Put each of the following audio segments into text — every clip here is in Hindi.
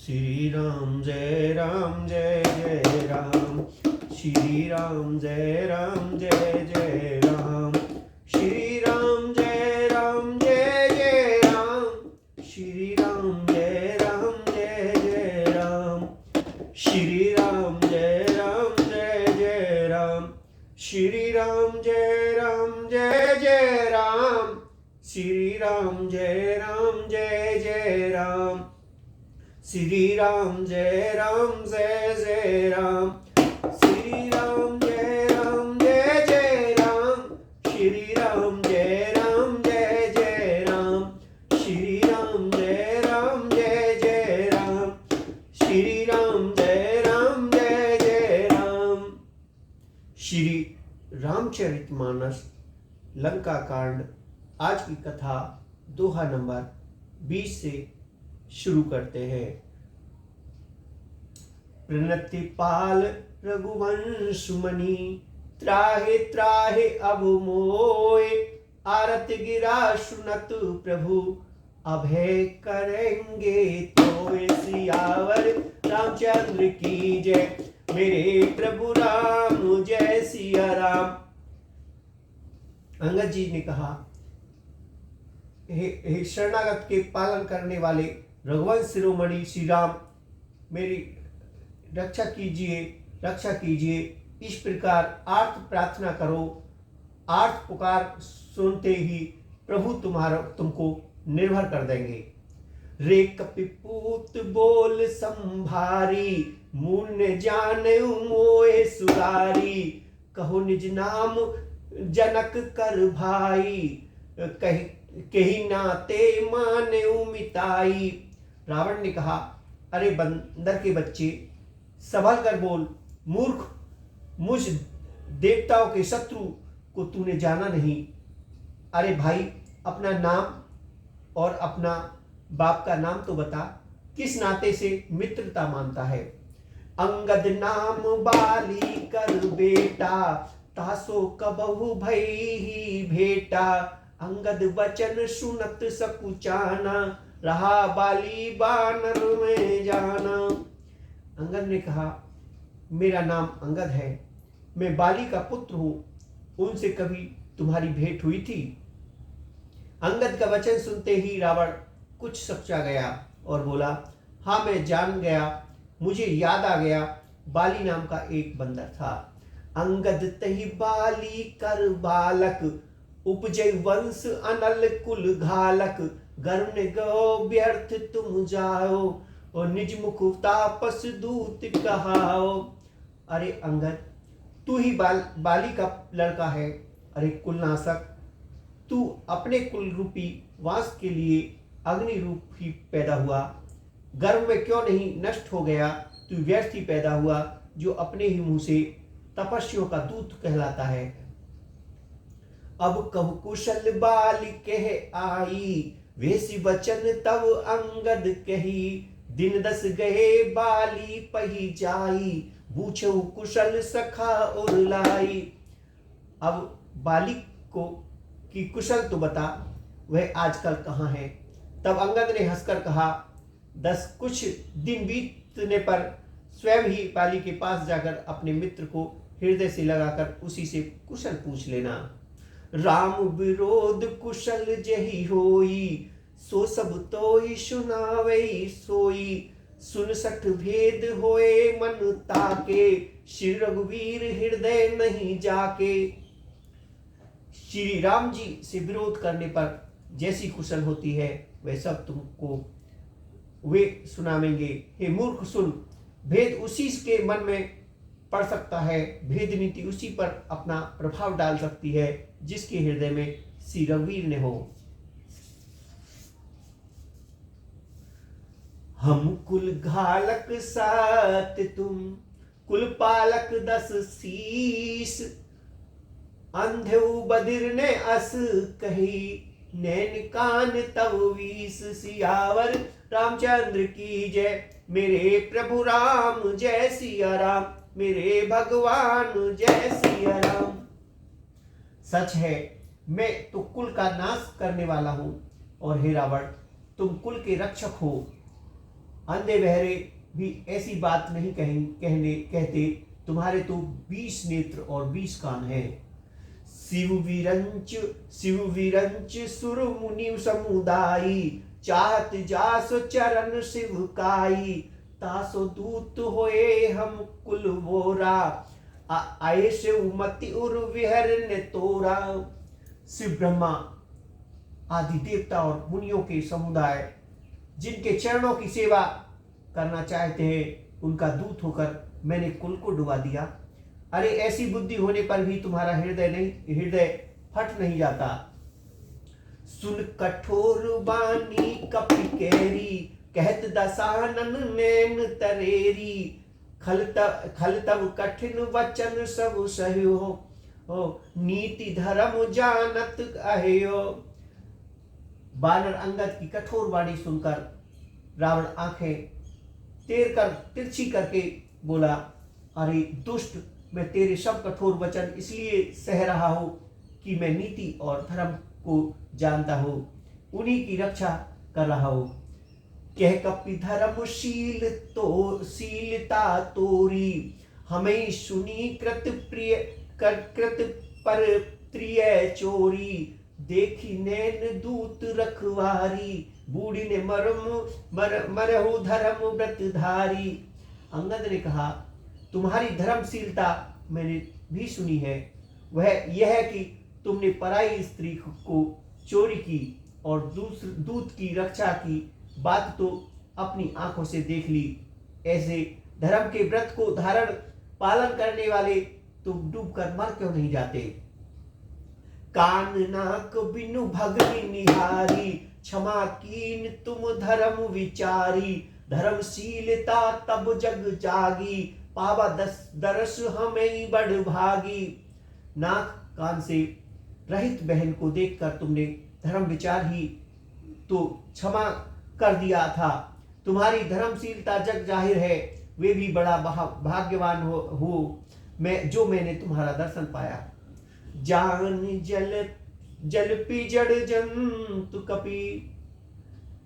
श्री राम जय जय राम, श्री राम जय जय राम, श्री राम जय जय राम, श्री राम जय जय राम, श्री राम जय जय राम, श्री राम जय जय राम, श्री राम जय जय राम, श्री राम जय जय राम, श्री राम जय जय राम, श्री राम जय जय राम, श्री राम जय जय राम, श्री राम जय जय राम। श्री रामचरितमानस लंका कांड आज की कथा दोहा नंबर 20 से शुरू करते हैं। प्रणति पाल रघुवंश मुनि, त्राहे त्राहे अब मोए, आरत गिरा सुनत प्रभु, अभय करेंगे तोए। सियावर रामचंद्र की जय, मेरे प्रभु राम जय सिया राम। अंगद जी ने कहा, हे शरणागत के पालन करने वाले रघुवंश शिरोमणि श्री राम, मेरी रक्षा कीजिए। इस प्रकार आर्त प्रार्थना करो, आर्त पुकार सुनते ही प्रभु तुमको निर्भर कर देंगे। रे कपिपूत बोल संभारी, मुन जाने मोए सुरारी, कहो निज नाम जनक कर भाई, कही नाते माने मिताई। रावण ने कहा, अरे बंदर के बच्चे, संभल कर बोल। मूर्ख, मुझ देवताओं के शत्रु को तूने जाना नहीं। अरे भाई, अपना नाम और अपना बाप का नाम तो बता, किस नाते से मित्रता मानता है। अंगद नाम बाली कर बेटा, तासो कबहु भई ही भेटा, अंगद वचन सुनत सकुचाना, रहा बाली बानर में जाना। अंगद ने कहा, मेरा नाम अंगद है, मैं बाली का पुत्र हूं, उनसे कभी तुम्हारी भेंट हुई थी। अंगद का वचन सुनते ही रावण कुछ सकुचा गया और बोला, हाँ मैं जान गया, मुझे याद आ गया, बाली नाम का एक बंदर था। अंगद तही बाली कर बालक, उपजय वंश अनल कुल घालक, गर्व ने गो व्यर्थ तुम जाओ, और निज मुख तापस दूत कहाओ। अरे अंगद, तू ही बाली का लड़का है। अरे कुलनाशक, तू अपने कुल रूपी वास के लिए अग्नि रूप ही पैदा हुआ, गर्भ में क्यों नहीं नष्ट हो गया। तू व्यर्थ ही पैदा हुआ, जो अपने ही मुंह से तपस्वियों का दूत कहलाता है। अब कहु कुशल बाल कह आई, वेसी वचन तब अंगद कही, दिन 10 गए बाली पही जाई, पूछो कुशल सखा और लाई। अब बाली को कि कुशल तो बता, वह आजकल कहाँ है। तब अंगद ने हंसकर कहा, 10 कुछ दिन बीतने पर स्वयं ही बाली के पास जाकर अपने मित्र को हृदय से लगाकर उसी से कुशल पूछ लेना। राम विरोध कुशल जही होई, सो सब तोई सुनावई सोई, सुन सठ भेद होए मन ताके, श्री रघुवीर हृदय नहीं जाके। श्री राम जी से विरोध करने पर जैसी कुशल होती है, वह सब तुमको वे सुनावेंगे। हे मूर्ख सुन, भेद उसी के मन में पड़ सकता है, भेद नीति उसी पर अपना प्रभाव डाल सकती है जिसके हृदय में श्री रघुवीर ने हो। हम कुल घालक सात तुम, कुल पालक 10 शीस, अंधेउ बधिर ने अस कही, नैन कान तब 20। सियावर रामचंद्र की जय, मेरे प्रभु राम जय सिया राम, मेरे भगवान जय सिया राम। सच है, मैं तो कुल का नाश करने वाला हूं, और हे रावण, तुम कुल के रक्षक हो। अंधे बहरे भी ऐसी बात नहीं कहते, तुम्हारे तो 20 नेत्र और 20 कान हैं। शिव विरंच सुर मुनि समुदायी, चाहत जासो चरण शिव काई, तासो दूत होए हम कुल बोरा, आए शिव मति उर विहर ने तोरा। शिव ब्रह्मा आदि देवता और मुनियों के समुदाय जिनके चरणों की सेवा करना चाहते हैं, उनका दूत होकर मैंने कुल को डुबा दिया। अरे ऐसी बुद्धि होने पर भी तुम्हारा हृदय फट नहीं जाता। सुन कठोर बानी कपि केरी, कहत दसानन नैन तरेरी, खल तब कठिन वचन सब सहयो, नीति धर्म जानत अहयो। बानर अंगद की कठोर वाणी सुनकर रावण आंखें तिरछी करके बोला, अरे दुष्ट, मैं तेरे सब कठोर वचन इसलिए सह रहा हूं कि मैं नीति और धर्म को जानता हूं, उन्हीं की रक्षा कर रहा हूं। कह कपि धर्मशील तो शीलता तोरी, हमें सुनी कृत पर प्रिय चोरी, देखी नैन दूत रखवारी, बूढ़ी ने मरहु धर्म व्रतधारी। अंगद ने कहा, तुम्हारी धर्मशीलता मैंने भी सुनी है, वह यह है कि तुमने पराई स्त्री को चोरी की और दूत की रक्षा की बात तो अपनी आंखों से देख ली। ऐसे धर्म के व्रत को धारण पालन करने वाले तुम डूबकर मर क्यों नहीं जाते। कान नाक बिनु भगनी निहारी, क्षमा कीन तुम धर्म विचारी, धर्मशीलता तब जग जागी, पावा दरस हमें बड़ भागी। नाक कान से रहित बहन को देखकर तुमने धर्म विचार ही तो क्षमा कर दिया था। तुम्हारी धर्मशीलता जग जाहिर है, वे भी बड़ा भाग्यवान हो मैंने तुम्हारा दर्शन पाया। जान जल पी जड़ जंतु कपि,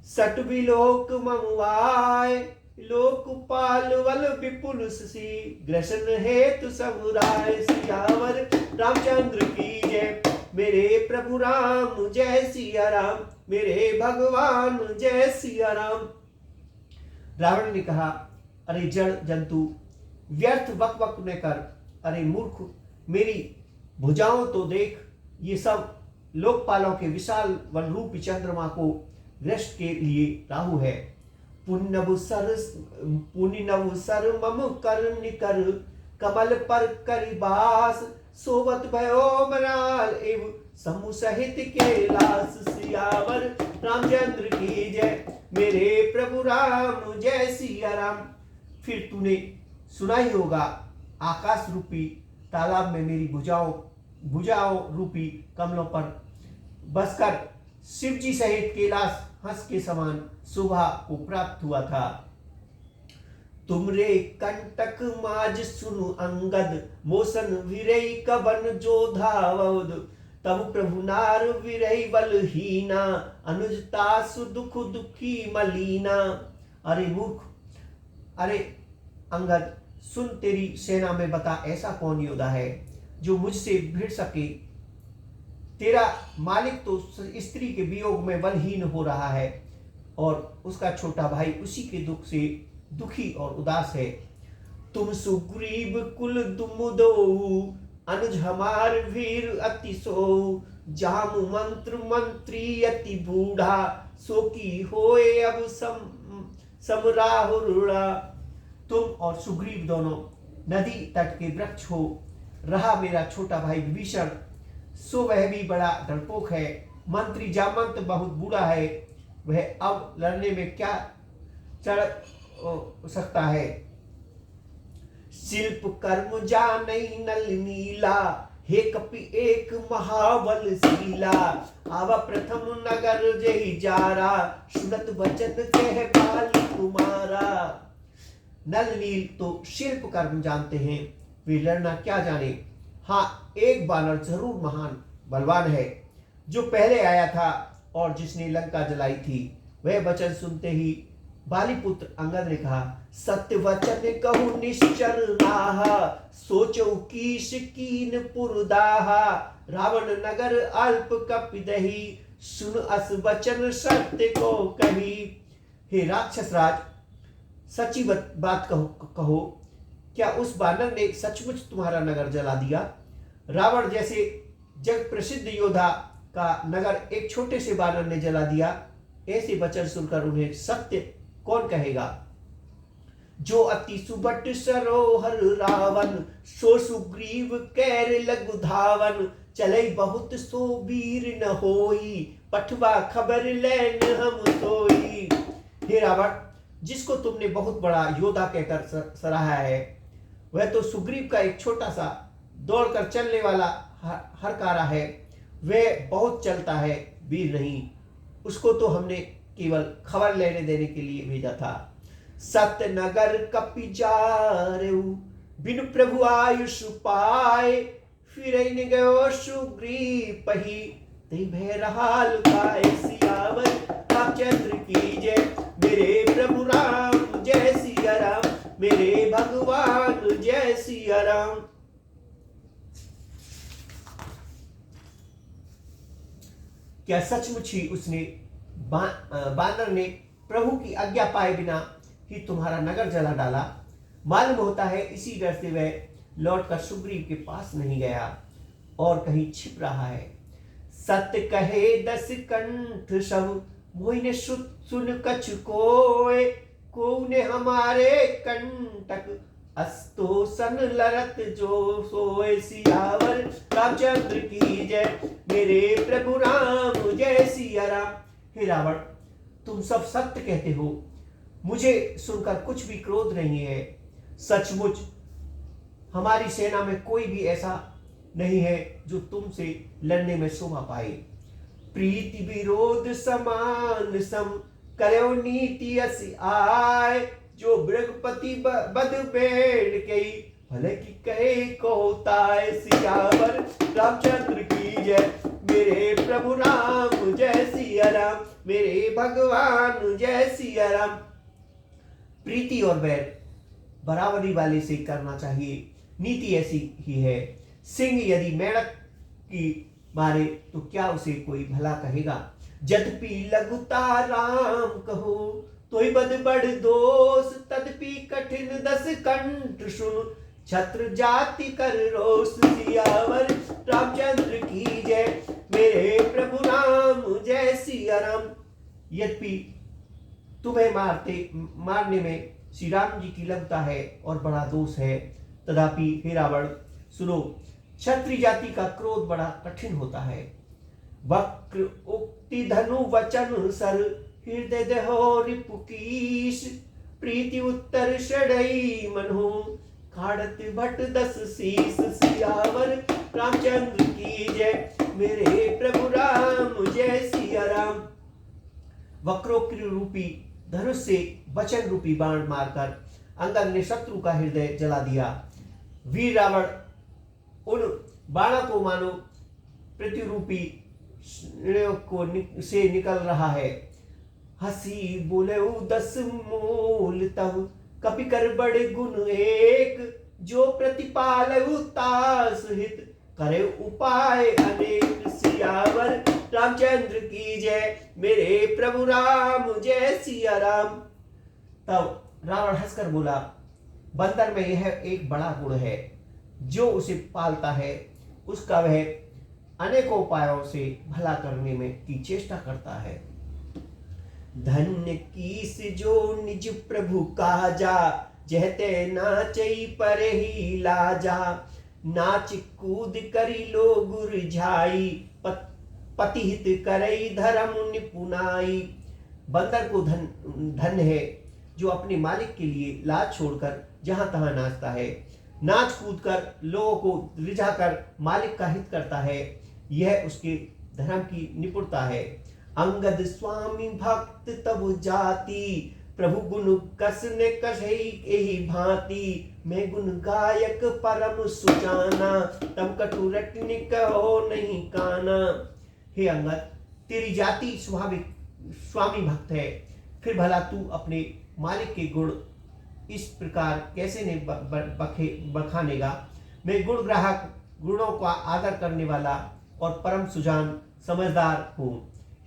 सट विलोक ममुआय, लोकपाल वल विपुल सी, ग्रसन हेतु सब राय। सियावर रामचंद्र की जय, मेरे प्रभु राम जय सिया राम, मेरे भगवान जय सिया राम। रावण ने कहा, अरे जड़ जंतु, व्यर्थ वक वक न कर। अरे मूर्ख, मेरी भुजाओं तो देख, ये सब लोकपालों के विशाल वन रूपी चंद्रमा को दृष्ट के लिए राहु है। पुण्यव सर मम कर निकर, कमल पर करिबास, सोवत भयो मराल एव समूह सहित कैलाश। सियावर रामचंद्र की जय, मेरे प्रभु राम जय सिया राम। फिर तूने सुना ही होगा, आकाश रूपी तालाब में मेरी भुजाओं रूपी कमलों पर बसकर शिव जी सहित कैलाश हंस के समान शोभा को प्राप्त हुआ था। तुमरे कंटक माज सुनु अंगद, मोसन विरई कबन जो धावद, तब प्रभु नार विरई बलहीना, अनुजता सुदुख दुखी मलीना। अरे मूर्ख, अरे अंगद, सुन, तेरी सेना में बता ऐसा कौन योद्धा है जो मुझसे भिड़ सके। तेरा मालिक तो स्त्री के वियोग में बलहीन हो रहा है और उसका छोटा भाई उसी के दुख से दुखी और उदास है। तुम सुग्रीव कुल दुमुदो, अनुज हमार वीर अति सो, जाम मंत्र मंत्री अति बूढ़ा, सो की होए अब समराहुरुड़ा। तुम और सुग्रीव दोनों नदी तट के वृक्ष हो, रहा मेरा छोटा भाई विभीषण, सो वह भी बड़ा डरपोक है। मंत्री जामंत बहुत बूढ़ा है, वह अब लड़ने में क्या चढ़ सकता है। शिल्प कर्म जानई नल नीला, हे कपि एक महाबल शीला, आवा प्रथम नगर जय जारा, सुनत वचन कह पाल तुम्हारा। नल नील तो शिल्प कर्म जानते हैं, वे लड़ना क्या जाने। हाँ, एक बानर जरूर महान बलवान है, जो पहले आया था और जिसने लंका जलाई थी। वह वचन सुनते ही बाली पुत्र अंगद ने कहा, सत्य वचन कहूँ निश्चर राहा, सोचो कीश कीन पुरदाहा, रावण नगर अल्प कपिदही, सुन अस वचन सत्य को कही। हे राक्षस राज, सच्ची बात कहो, क्या उस बानर ने सचमुच तुम्हारा नगर जला दिया? रावण जैसे जग प्रसिद्ध योद्धा का नगर एक छोटे से बानर ने जला दिया। ऐसे वचन सुनकर उन्हें सत्य कौन कहेगा? जो अति सुबट सरोहर रावण, सो सुग्रीव कैर लगु धावन, चले बहुत सो वीर न होई, पठवा खबर लैन हम सोई। हे रावण, जिसको तुमने बहुत बड़ा योद्धा कहकर सराहा है, वह तो सुग्रीव का एक छोटा सा दौड़कर चलने वाला हरकारा है। वह बहुत चलता है, वीर नहीं। उसको तो हमने केवल खबर लेने देने के लिए भेजा था। सत्य नगर कपि जारेउ, बिनु प्रभु आयुष पाए, फिर न गयो सुग्रीव पही, ते भय रहा लुकाए। सियावर रामचंद्र की जय, मेरे प्रभु राम जय सिया राम, मेरे भगवान जय सिया राम। क्या सचमुच ही उसने बानर ने प्रभु की आज्ञा पाए बिना ही तुम्हारा नगर जला डाला? मालूम होता है इसी डर से वह लौटकर सुग्रीव के पास नहीं गया और कहीं छिप रहा है। सत्य कहे दस कंठ सब, मोहिने सुन कछ कोय, को ने हमारे कंटक, अस्तो सन लरत जो सोए। सियावर रामचंद्र की जय, मेरे प्रभु राम जय सिया राम। हे रावण, तुम सब सत्य कहते हो, मुझे सुनकर कुछ भी क्रोध नहीं है। सचमुच हमारी सेना में कोई भी ऐसा नहीं है जो तुमसे लड़ने में शोभा पाए। प्रीति विरोध समान सम, करो नीति अस आय, जो बृहस्पति बद बेड़ कई, भले की कहे कोताय। सियावर रामचंद्र की जय, मेरे प्रभु राम जय सिया राम, मेरे भगवान जय सिया राम। प्रीति और वैर बराबरी वाले से करना चाहिए, नीति ऐसी ही है। सिंह यदि मेढक की मारे तो क्या उसे कोई भला कहेगा? जदपि लघुता राम कहो, तोय बद बड़ दोष, तदपि कठिन दस कंठ सुन, छत्र जाति कर रोष। सियावर रामचंद्र की जय, मेरे प्रभु राम जय सिया राम। यद्यपि तुम्हें मारने में श्री राम जी की लघुता है और बड़ा दोष है, तथापि हे रावण सुनो, क्षत्रिय जाति का क्रोध बड़ा कठिन होता है। वक्र उक्ति धनु वचन सर, हृदय देहो रिपुकीश, प्रीति उत्तर षडई मनो, खाड़त भट दस शीस। सियावर रामचंद्र की जय, मेरे प्रभु राम जय सिया राम। वक्रोक्ति रूपी धनुष से वचन रूपी बाण मारकर अंगद ने शत्रु का हृदय जला दिया। वीर रावण उन बाणों को मानो पृथ्वी रूपी से निकल रहा है। हसी बोले दस मूल तब, कपि कर बड़े गुण एक, जो प्रतिपाल तास हित, करे उपाय अनेक। सियावर रामचंद्र की जय, मेरे प्रभु राम जय सिया राम। तब रावण हंसकर बोला, बंदर में यह एक बड़ा गुण है, जो उसे पालता है उसका वह अनेकों उपायों से भला करने में की चेष्टा करता है। धन्य कीस जो निज प्रभु काजा, जहते नाचई पर ही लाजा, नाच कूद करी लो गुरझाई, पति हित करई धर्म निपुनाई। बंदर को धन्य है जो अपने मालिक के लिए लाज छोड़कर जहां तहां नाचता है, नाच कूद कर लोगों को रिझाकर मालिक का हित करता है। यह उसके धर्म की निपुणता है। अंगद स्वामी भक्त तब जाति, प्रभु गुण कसने कसई एही भांति, मैं गुण गायक परम सुजाना, तब कटु रटनी कहो नहीं काना। हे अंगद, तेरी जाति स्वाभाविक स्वामी भक्त है, फिर भला तू अपने मालिक के गुण इस प्रकार कैसे नहीं बखानेगा। मैं गुण ग्राहक, गुणों का आदर करने वाला और परम सुजान समझदार हूँ।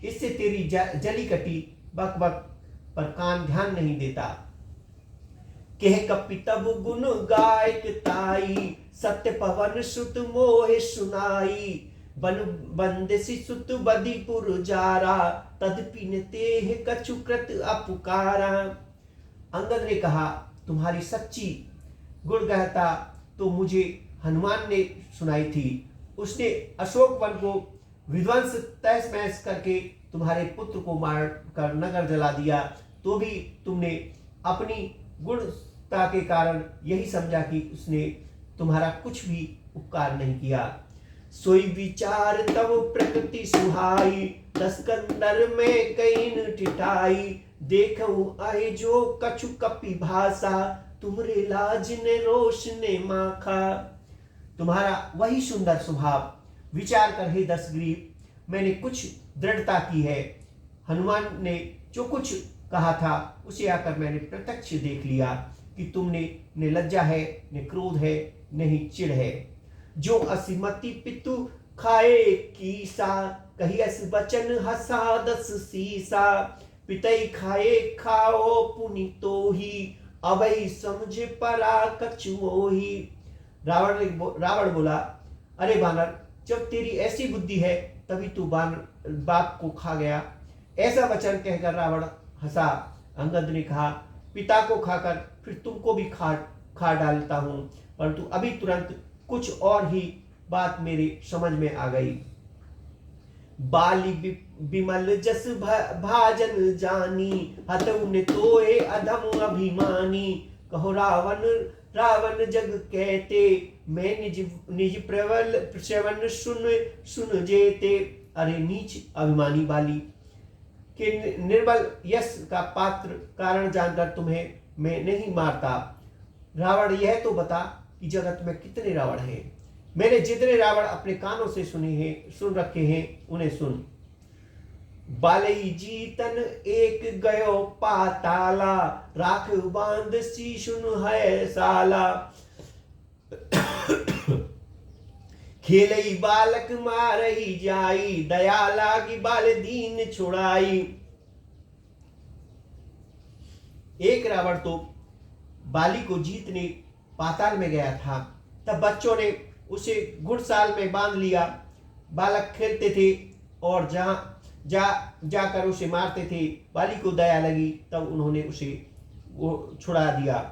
इससे तेरी जली कटी बक बक पर कान ध्यान नहीं देता। कह कपि तब गुण गायक ताई, सत्य पवन सुत मोहे सुनाई। बन बंदसी सुत बदीपुर जारा, तदपिन तेह कछु कृत अपुकारा। अंगद ने कहा, तुम्हारी सच्ची गुणगाथा तो मुझे हनुमान ने सुनाई थी। उसने अशोक वन को विध्वंस तहस महस करके तुम्हारे पुत्र को मार कर नगर जला दिया, तो भी तुमने अपनी गुणता के कारण यही समझा कि उसने तुम्हारा कुछ भी उपकार नहीं किया। सोई विचार तब प्रकृति सुहाई, दस्कंदर में कईन ठिठाई। देखूं आए जो कछु कपि भाषा, तुमरे लाज ने रोष ने माखा। तुम्हारा वही सुंदर स्वभाव विचार कर हे दशग्रीव, मैंने कुछ दृढ़ता की है। हनुमान ने जो कुछ कहा था उसे आकर मैंने प्रत्यक्ष देख लिया कि तुमने न लज्जा है, न क्रोध है, न ही चिढ़ है। जो असिमति पितु खाए कीसा, कही अस बचन हसा दस सीसा। पितई खाए खाओ पुनि तो ही, अबई समझ परा कछु मोही। रावण बोला, अरे बानर, जब तेरी ऐसी बुद्धि है तभी तू बाप को खा गया। ऐसा वचन कहकर रावण हंसा। अंगद ने कहा, पिता को खाकर फिर तुमको भी खा डालता हूं, परंतु अभी तुरंत कुछ और ही बात मेरी समझ में आ गई। बाली बिमल जस भाजन जानी, हतऊ ने तोए अधम अभिमानी। कहो रावण जग कहते, मैं निज प्रबल श्रवण सुन जेते। अरे नीच अभिमानी बाली, कि निर्बल यश का पात्र कारण जानकर तुम्हें मैं नहीं मारता। रावण, यह तो बता कि जगत में कितने रावण हैं। मैंने जितने रावण अपने कानों से सुन रखे हैं उन्हें सुन। बालई जीतन एक गयो पाताला, राख बांध सी सुन है साला। खेलई बालक मारही जाई, दया लागी बाल दीन छुड़ाई। एक रावण तो बाली को जीतने पाताल में गया था। तब बच्चों ने उसे घुड़साल में बांध लिया। बालक खेलते थे और जाकर उसे मारते थे। बाली को दया लगी, तब उन्होंने उसे वो छुड़ा दिया।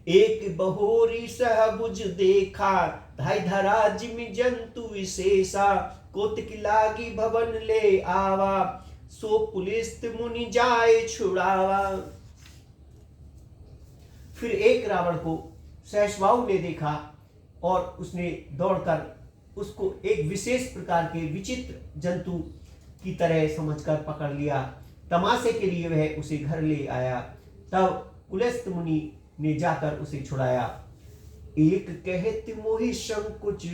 एक बहोरी सहबुज देखा, धाई धरा जिमि जंतु विशेषा। कोतक लागी भवन ले आवा, सो पुलिस मुनि जाए छुड़ावा। फिर एक रावण को सहस्वाहु ने देखा और उसने दौड़कर उसको एक विशेष प्रकार के विचित्र जंतु की तरह समझकर पकड़ लिया। तमाशे के लिए वह उसे घर ले आया। तब कुलस्त मुनि ने जाकर उसे छुड़ाया। एक कहत मोहि संकुच,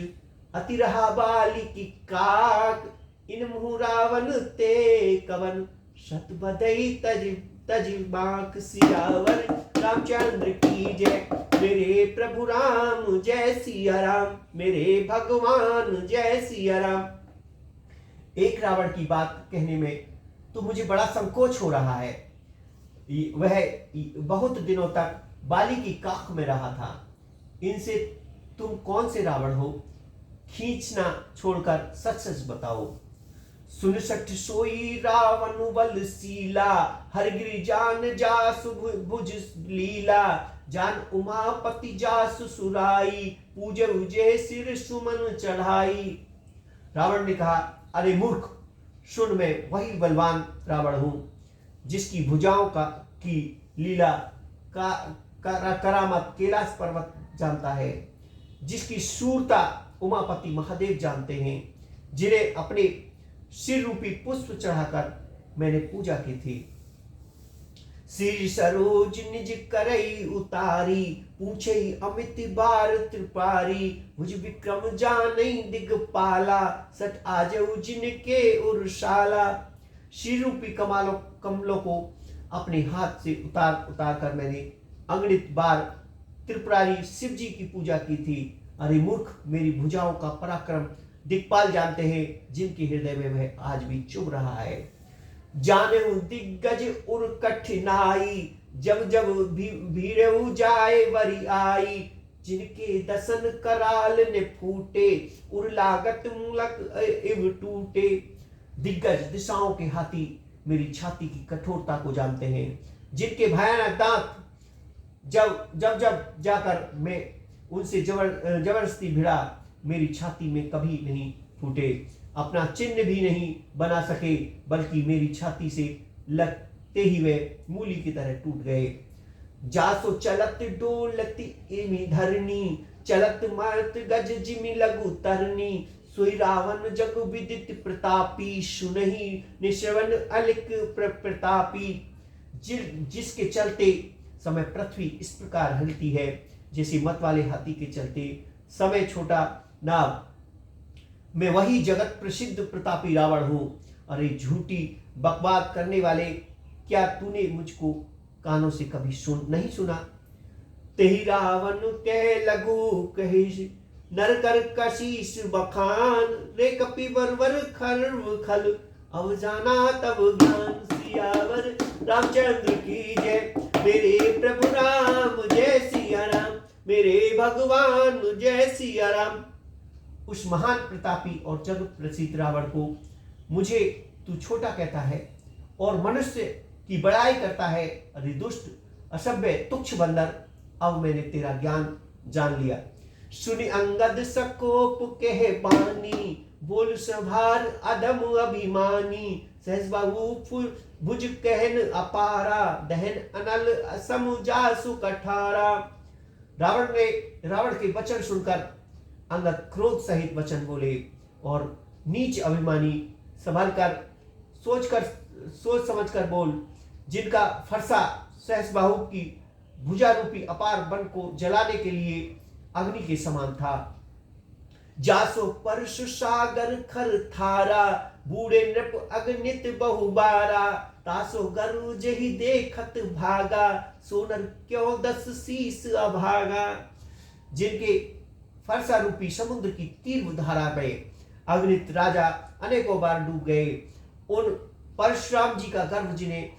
अति रहा बाली की काक। इन मुहु रावण ते कवन, शत बदई तज बांक सियावर। रामचंद्र की जय, मेरे प्रभु राम जय सिया राम, मेरे भगवान जय सिया राम। एक रावण की बात कहने में तो मुझे बड़ा संकोच हो रहा है। वह बहुत दिनों तक बाली की काख में रहा था। इनसे तुम कौन से रावण हो? खींचना छोड़कर सच सच बताओ। सुन सठ सोई रावण बलशीला, हरगिरि जान जासु भुज लीला। जान उमापति जासु सुराई, पूजहु जे सिर सुमन चढ़ाई। रावण ने कहा, अरे मूर्ख, सुन, मैं वही बलवान रावण हूं जिसकी भुजाओं की लीला करामत कैलाश पर्वत जानता है, जिसकी शूरता उमापति महादेव जानते हैं, जिन्हें अपने सिर रूपी पुष्प चढ़ाकर मैंने पूजा की थी। सिर सरोज निज करई उतारी, पूछई अमित बार त्रिपारी। भुज विक्रम जानई दिगपाला, सट आजऊ जिनके उर्शाला। सिर रूपी कमलों को अपने हाथ से उतार उतार कर मैंने अगणित बार त्रिपुरारी शिव जी की पूजा की थी। अरे मूर्ख, मेरी भुजाओं का पराक्रम दिक्पाल जानते हैं, जिनके हृदय में वह आज भी चुभ रहा है। जाने दिग्गज उर कठिनाई, जब जब भीड़ जाए वरी आई, जिनके दसन कराल ने फूटे, उर लागत मूलक इव टूटे। दिग्गज दिशाओं के हाथी मेरी छाती की कठोरता को जानते हैं, जिनके भयानक दांत जब जब जब जाकर मैं उनसे जबरदस्ती भिड़ा, मेरी छाती में कभी नहीं फूटे, अपना चिन्ह भी नहीं बना सके, बल्कि मेरी छाती से लगते ही वे मूली की तरह टूट गए। जासो चलत डोलती एमी धरनी, चलत मारत गज जिमि लगु तरनी, सोई रावण जग विदित प्रतापी, सुनहि निश्रवण अलिक प्रतापी। जिसके चलते समय पृथ्वी इस प्रकार हिलती है, जैसे मत वाले हाथी के चलते समय छोटा नाव। मैं वही जगत प्रसिद्ध प्रतापी रावण हूं। अरे झूठी बकवाद करने वाले, क्या तूने मुझको कानों से कभी नहीं सुना? तेही रावण कह लगू कही, नर कर कशीस बखान, रे कपि वर खर्व खल, अब जाना तब ज्ञान। सियावर रामचंद्र की जय, मेरे प्रभु राम जय सिया राम, मेरे भगवान जय सिया राम। उस महान प्रतापी और जगत प्रसिद्ध रावण को मुझे तू छोटा कहता है और मनुष्य की बड़ाई करता है। अरे दुष्ट असभ्य तुच्छ बंदर, अब मैंने तेरा ज्ञान जान लिया। सुनि अंगद सकोप कह बानी, बोल सभार अधम अभिमानी, सहस बाहु भुज कहन अपारा, दहन अनल असम जासु कठारा। रावण के वचन सुनकर अंगद क्रोध सहित वचन बोले और नीच अभिमानी संभल कर सोच समझ कर बोल, जिनका फरसा सहसबाहु की भुजा रूपी अपार वन को जलाने के लिए अग्नि के समान था। जासो परशु सागर खर थारा, बूढ़े नृप अग्नित बहुबारा, तासो गरु जही देखत भागा, सोनर क्यों 10 शीस अभागा। जिनके फरसा रूपी समुद्र की तीव्र धारा में अग्नित राजा अनेकों बार डूब गए, उन परशुराम जी का गर्व जिन्हें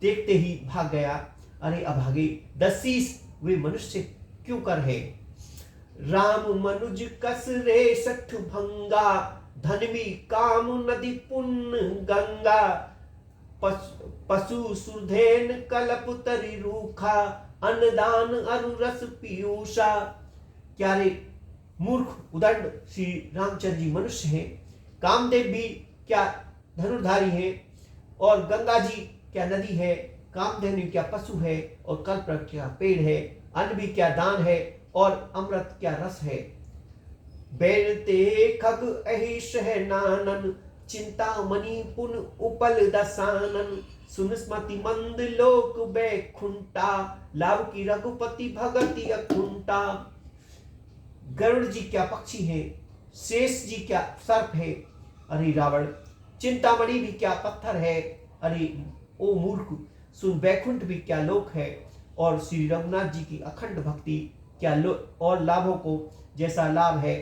देखते ही भाग गया। अरे अभागे 10 शीस वे मनुष्य क्यों कर है? राम मनुज कस रे सठ भंगा, धनवी काम नदी पुण्य गंगा, पशु सुधेन कलप तरी रूखा, अन्नदान अरु रस पीयूषा। क्या रे मूर्ख उदंड श्री रामचंद्र जी मनुष्य हैं? कामदेव भी क्या धनुर्धारी है? और गंगा जी क्या नदी है? कामधेनु क्या पशु है? और कल्प क्या पेड़ है? अन्न भी क्या दान है? और अमृत क्या रस है? बैनते खग अहिष है नानन, चिंता मणि पुन उपल दसानन, सुन स्मति मंद लोक बैकुंठा, लाभ की रघुपति भगति अकुंठा। गरुड़ जी क्या पक्षी है? शेष जी क्या सर्प है? अरे रावण, चिंतामणि भी क्या पत्थर है? अरे ओ मूर्ख, सुन बैकुंठ भी क्या लोक है? और श्री रघुनाथ जी की अखंड भक्ति क्या और लाभों को जैसा लाभ है।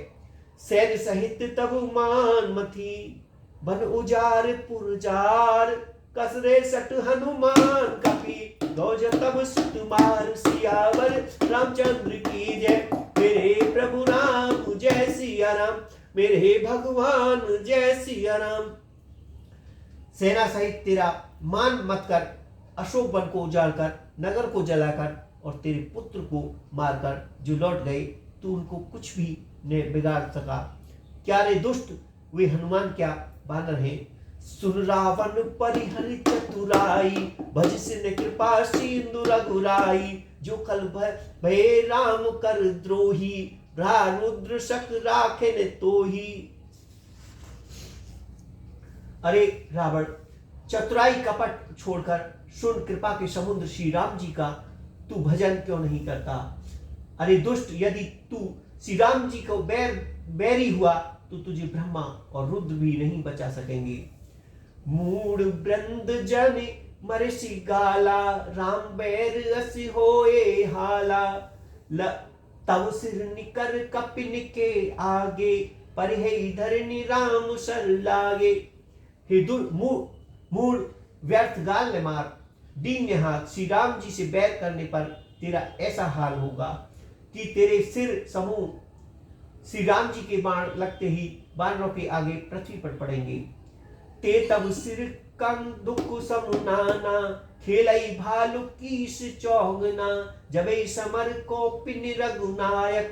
सैन्य सहित तब मान मथी, बन उजार पुरजार, कसरे सट हनुमान कपि, गौज तब सुत मार। सियावर रामचंद्र की जय, मेरे प्रभु राम जय सिया राम, मेरे भगवान जय सिया राम। सेना सहित तेरा मान मत कर, अशोक वन को उजाड़कर, नगर को जलाकर और तेरे पुत्र को मारकर जो लौट गए, तू उनको कुछ भी ने बिगाड़ सका। क्या रे दुष्ट, वे हनुमान क्या बानर हैं? सुन रावण परिहरि चतुराई, भज सिन कृपा सिंधु रघुराई, जो कल भय राम कर द्रोही, भ्रा रुद्र शक राखे ने तोही। अरे रावण, चतुराई कपट छोड़कर सुन कृपा के समुद्र श्री राम जी का तू भजन क्यों नहीं करता? अरे दुष्ट, यदि तू श्री राम जी को बैरी हुआ तो तुझे ब्रह्मा और रुद्र भी नहीं बचा सकेंगे। मूड वृंद जन मरसी गाला राम बैर अस होए हाला तब सिर निकर कपिन के आगे पर है धरनी राम सर लागे। हे मूड व्यर्थ गाल ने मार दीन हाथ, श्री राम जी से बैर करने पर तेरा ऐसा हाल होगा कि तेरे सिर समूह श्री राम जी के बाण लगते ही बानरों के आगे पृथ्वी पर पड़ेंगे। ते तब सिर कम दुख समुनाना खेलई भालू कीस चौगना जबे समर को पिन रघुनायक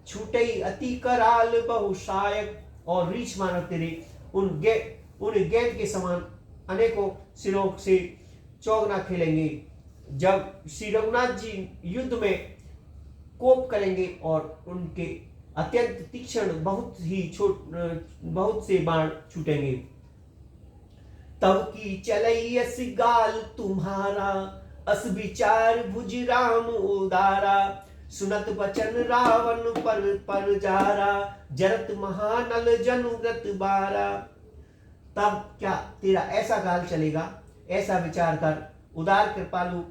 छूटई अति कराल बहुशायक। और रीछ मानो तेरे उन गेंद के समान अनेकों सिरों से चौगना खेलेंगे जब श्री रघुनाथ जी युद्ध में कोप करेंगे और उनके अत्यंत तीक्ष्ण बहुत से बाण छूटेंगे। तब की चलैयस गाल तुम्हारा अस विचार भुज राम उदारा सुनत बचन रावण पर जारा जरत महानल जनुव्रत बारा। तब क्या तेरा ऐसा गाल चलेगा? ऐसा विचार कर उदार कृपालु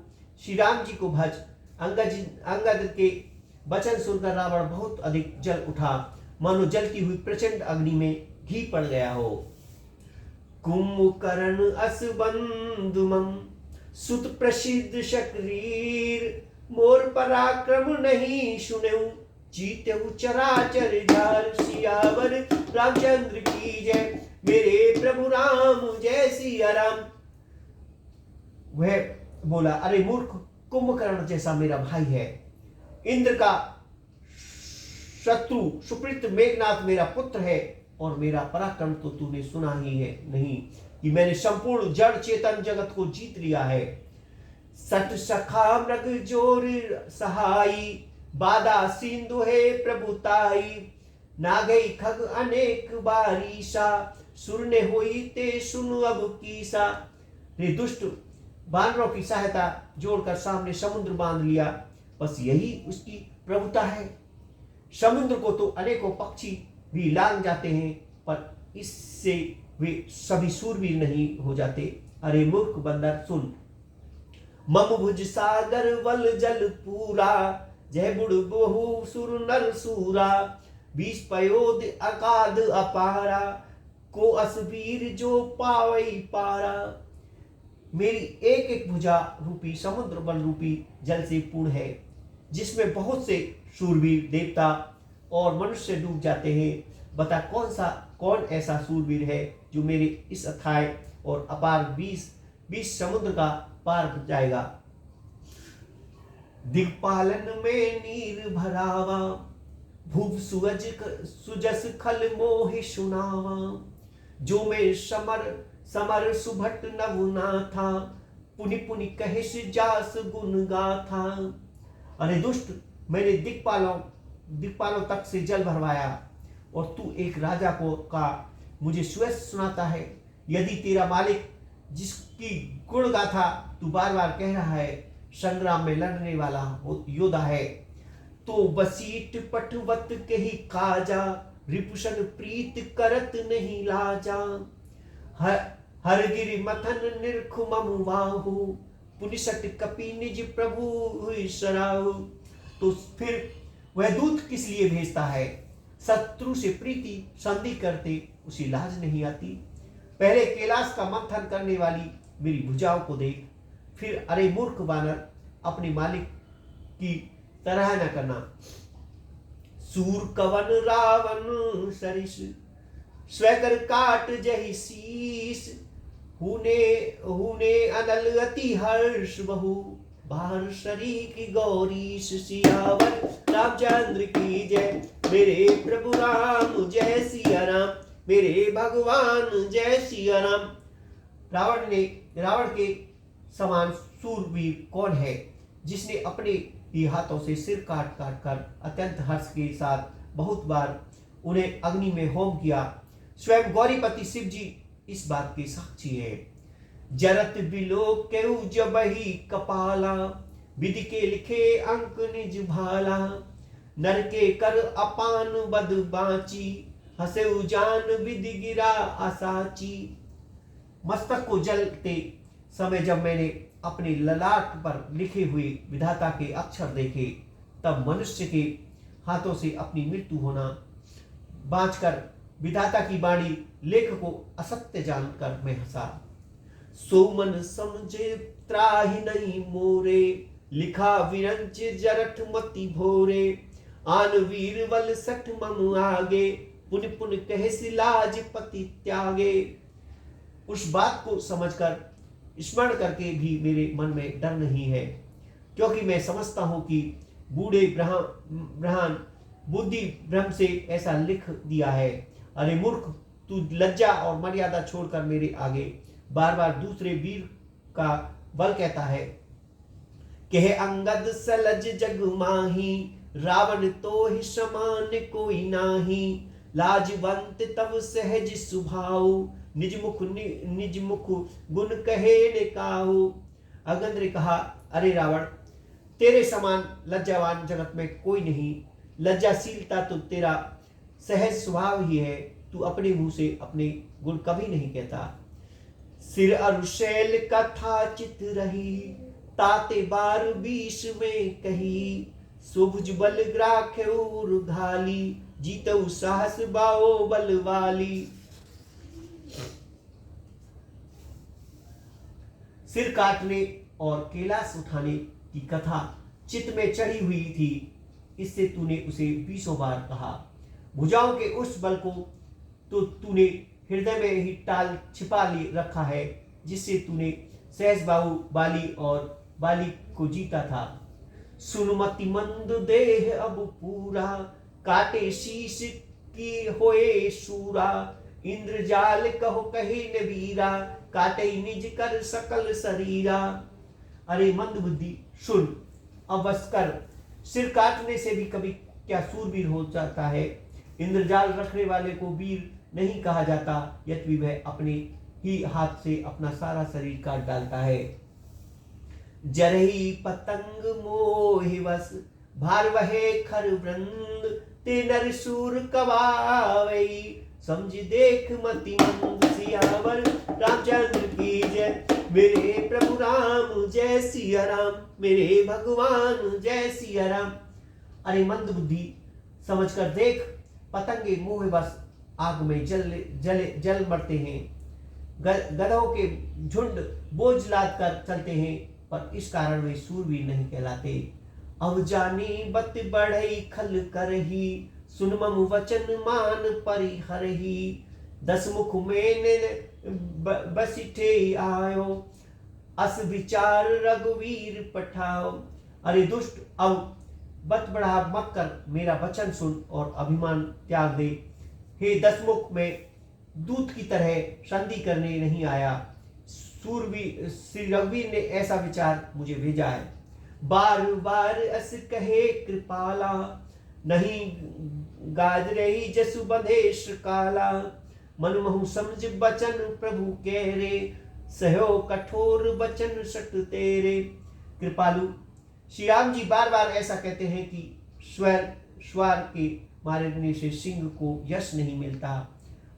श्री राम जी को भज। अंगद के वचन सुनकर रावण बहुत अधिक जल उठा, मानो जलती हुई प्रचंड अग्नि में घी पड़ गया हो। कुंभकर्ण अस बंधुमम सुत प्रसिद्ध शक्रीर मोर पराक्रम नहीं सुनेऊ जीतेऊ चराचर झार। सियावर रामचंद्र की जय मेरे प्रभु राम जय सिया राम। वह बोला, अरे मूर्ख, कुंभकर्ण जैसा मेरा भाई है, इंद्र का शत्रु सुप्रीत मेघनाथ मेरा पुत्र है, और मेरा पराक्रम तो तूने सुना ही है नहीं कि मैंने संपूर्ण जड़ चेतन जगत को जीत लिया है। सट सखा मृग जोर सहाई बाधा सिंधु है प्रभुताई ना गई खग अनेक बारीसा सुर ने होई ते सुन अब कीसा। रे दुष्ट बानरों की सहायता जोड़कर सामने समुद्र बांध लिया, बस यही उसकी प्रभुता है। समुद्र को तो अनेकों पक्षी भी लांग जाते हैं, पर इससे वे सभी सूरवीर नहीं हो जाते। अरे मूर्ख बंदर सुन, मम भुज सागर वल जल पूरा जय बुड़ बहु सुर नर सूरा 20 पयोद अकाद अपारा को असवीर जो पावई पारा। मेरी एक एक भुजा रूपी समुद्र बल रूपी जल से पूर्ण है, जिसमें बहुत से सूरवीर देवता और मनुष्य डूब जाते हैं। बता कौन ऐसा सूरवीर है जो मेरे इस अथाय और अपार 20 समुद्र का पार जाएगा। दिक्पालन में नीर भरावा भूप सुजस खल मोहि सुनावा जो में समर सुभट नवुना था पुनि पुनि कहिस जास गुण गाथा। अरे दुष्ट, मैंने दिक्पालों तक से जल भरवाया और तू एक राजा का मुझे सुयस सुनाता है। यदि तेरा मालिक जिसकी गुण गाथा तू बार बार कह रहा है संग्राम में लड़ने वाला योद्धा है, तो बसीट पटवत कही काजा रिपुशन प्रीत करत नहीं लाजा। हरगिरि मथन निर्खु ममु बाहु पुनिसट कपि निज प्रभु हुई सराहु। तो फिर वह दूत किस लिए भेजता है? शत्रु से प्रीति संधि करते उसे लाज नहीं आती। पहले कैलाश का मंथन करने वाली मेरी भुजाओं को देख, फिर अरे मूर्ख बानर, अपने मालिक की तरह न करना। सूर कवन रावण सरिस स्वकर काट जहि शीस हुने अनल अति हर्ष बहु बाहर शरीक गौरीश। सियावर रामचंद्र की जय मेरे प्रभु राम जय सिया राम मेरे भगवान जय सिया राम। रावण के समान सूरवीर कौन है जिसने अपने ही हाथों से सिर काट कर अत्यंत हर्ष के साथ बहुत बार उन्हें अग्नि में होम किया। स्वयं गौरीपति शिव जी इस बात के साक्षी है। जरत बिलो केउ जबहि कपाला विधि के लिखे अंक निज भाला नर के कर अपान बद बाची हसेउ जान विधि गिरा आसाची। मस्तक को जलते समय जब मैंने अपने ललाट पर लिखे हुए विधाता के अक्षर देखे, तब मनुष्य के हाथों से अपनी मृत्यु होना बाँचकर विधाता की वाणी लेख को असत्य जानकर मैं हंसा। सो मन समझे त्राहि नहीं मोरे, लिखा विरंच जरठ मति भोरे। आन वीर वल सठ मम आगे, पुन पुन कहे सिलाज पति त्यागे। उस बात को समझकर स्मरण करके भी मेरे मन में डर नहीं है, क्योंकि मैं समझता हूं कि बूढ़े ब्राह्मण बुद्धि भ्रम से ऐसा लिख दिया है। अरे मूर्ख, तू लज्जा और मर्यादा छोड़कर मेरे आगे बार बार दूसरे वीर का बल कहता है। कहे अंगद सलज जग माही, रावण तो ही समान कोई नाही। लाजवंत तब सहज सुभाव, निज मुख गुण कहे ने काहू। अंगद ने कहा, अरे रावण, तेरे समान लज्जावान जगत में कोई नहीं। लज्जाशीलता तो तेरा सहज स्वभाव ही है। तू अपने मुंह से अपने गुण कभी नहीं कहता। सिर अरुशैल कथा चित रही, ताते बार 20 में कही। सुभुज बल ग्राख्यौर घाली, जीतऊ साहस बाओ बलवाली। सिर काटने और कैलाश उठाने की कथा चित्त में चढ़ी हुई थी, इससे तूने उसे 20 बार कहा। भुजाओं के उस बल को तो तूने हृदय में ही टाल छिपा रखा है, जिससे तूने सहज बाहु बाली और बाली को जीता था। सुनमति मंद देह अब पूरा, काटे शीश की होए शूरा। इंद्रजाल कहो कहे न वीरा, काटे निज कर सकल शरीरा। अरे मंद बुद्धि, सुन, अब बस कर। सिर काटने से भी कभी क्या सूरवीर हो जाता है। इंद्रजाल रखने वाले को वीर नहीं कहा जाता, यद्यपि वह अपने ही हाथ से अपना सारा शरीर काट डालता है। जरही पतंग मोहि वस, भार वहे खर वृंद। ते नर सूर कबावई, समझ देख मति मंद। सियावर रामचंद्र की जय, मेरे प्रभु राम जय सिया राम। मेरे भगवान जय सिया राम। अरे मंद बुद्धि, समझकर देख, पतंगे मोह बस आग में जल मरते हैं। गधों के झुंड बोझ लाद कर चलते हैं, पर इस कारण वे सूरवीर नहीं कहलाते। अब जानी बत बढ़ई खल करही, सुन मम वचन मान परिहरही। 10 मुख में बसिठे आयो, अस विचार रघुवीर पठाओ। अरे दुष्ट, अब बत बढ़ा मत कर, मेरा वचन सुन और अभिमान त्याग दे। हे 10 मुख में दूत की तरह संधि करने नहीं आया। श्री रघुवीर ने ऐसा विचार मुझे भेजा है। बार बार अस कहे कृपाला, नहीं गाज रही जसु बंधेश काला। मन महु समझ बचन प्रभु कह रे, सहो कठोर बचन सट तेरे। कृपालु, श्री राम जी बार बार ऐसा कहते हैं कि स्वर के मारने से सिंह को यश नहीं मिलता।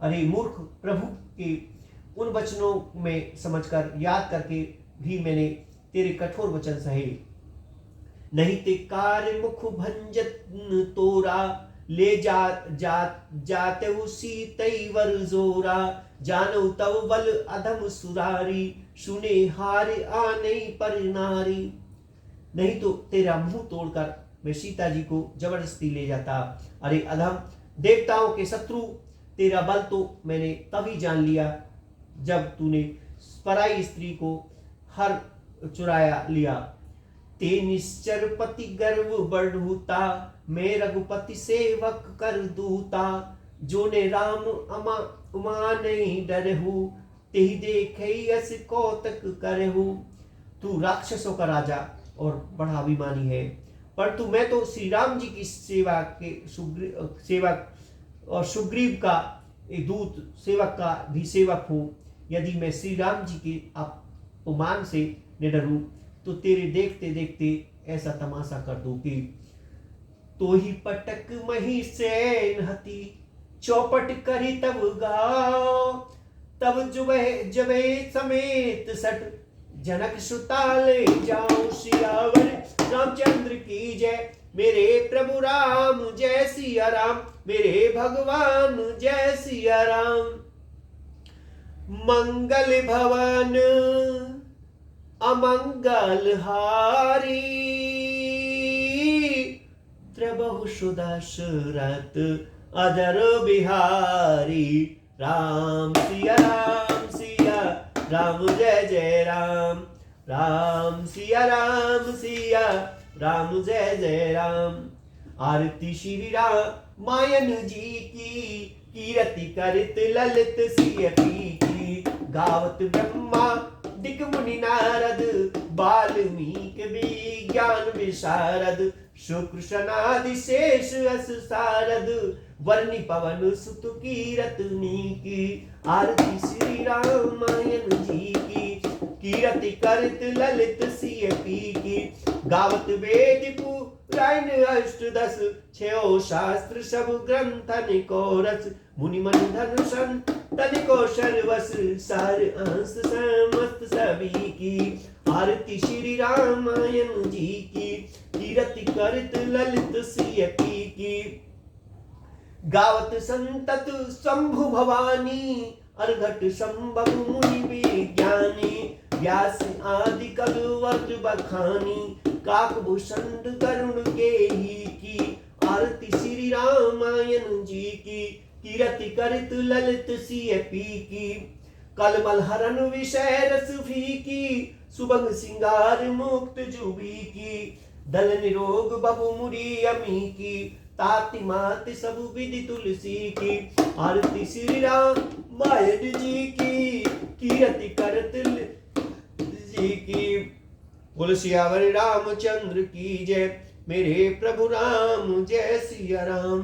अरे मूर्ख, प्रभु के उन वचनों में समझकर याद करके भी मैंने तेरे कठोर वचन सहे। नहीं ते कार्य मुख भंजत तोरा, ले जाते उसी तई वर जोरा। जानो तव बल अधम सुरारी, सुने हार आने पर नारी। नहीं तो तेरा मुंह तोड़कर मैं सीता जी को जबरदस्ती ले जाता। अरे अधम, देवताओं के शत्रु, तेरा बल तो मैंने तभी जान लिया जब तूने पराई स्त्री को हर चुराया लिया। ते निश्चर पति गर्व बढ़ूता, मैं रघुपति सेवक कर दूता। जो ने राम उमा नहीं डरहु, तेहि देखे यस कौतक करहु। तू राक्षसों का राजा और बड़ा अभिमानी है, परंतु मैं तो श्री राम जी की सेवा के सेवक और सुग्रीव का एक दूत सेवक का भी सेवक हूँ। यदि मैं श्री राम जी के अपमान से न डरूं, तो तेरे देखते देखते ऐसा तमाशा कर दूं कि तो ही पटक मही सैन हती, चौपट करी तब गाओ। तब जुबे जबे समेत सट, जनक सुता ले जाऊं सियावर रामचंद्र की जय। मेरे प्रभु राम जय सिया राम, मेरे भगवान जय सिया राम। मंगल भवन अमंगल हारी, त्रिभुव सुदशरथ अजर बिहारी। राम सिया राम जय जय राम, राम सिया राम जय जय राम। आरती श्री रामायण जी की, कीरति करत ललित सिय पी की। गावत ब्रह्मा दिक मुनि नारद, वाल्मीकि विज्ञान विशारद। सुकृष्णादि शेष अस सारद, वर्णि पवन सुत कीरतनी की। आरती श्री रामायण जी की, कीरति करत ललित सिय पी की। गावत वेद पुराण अष्टदश, छयो शास्त्र सब ग्रंथन को रस। मुनि मन धन संतन को सर्वस, सार अंश समस्त सभी की। आरती श्री रामायण जी की, कीरति करत ललित सिय पी की। गावत संतत शंभु भवानी, अर्घट संभव मुनि विज्ञानी। व्यास आदि कलवट बखानी, काकभूषण करुण के ही की। आरती श्री रामायण जी की, कीरति करत ललित सिय पी की। कलमल हरण विषय रस फीकी, सुभग सिंगार मुक्त जुबी की। दल निरोग बबु मुरी अमी की, ताति माति सब विधि तुलसी की। आरती श्री रामायण जी की, कीरति करत जी की। बोल सियावर रामचंद्र की जय, मेरे प्रभु राम जय सिया राम।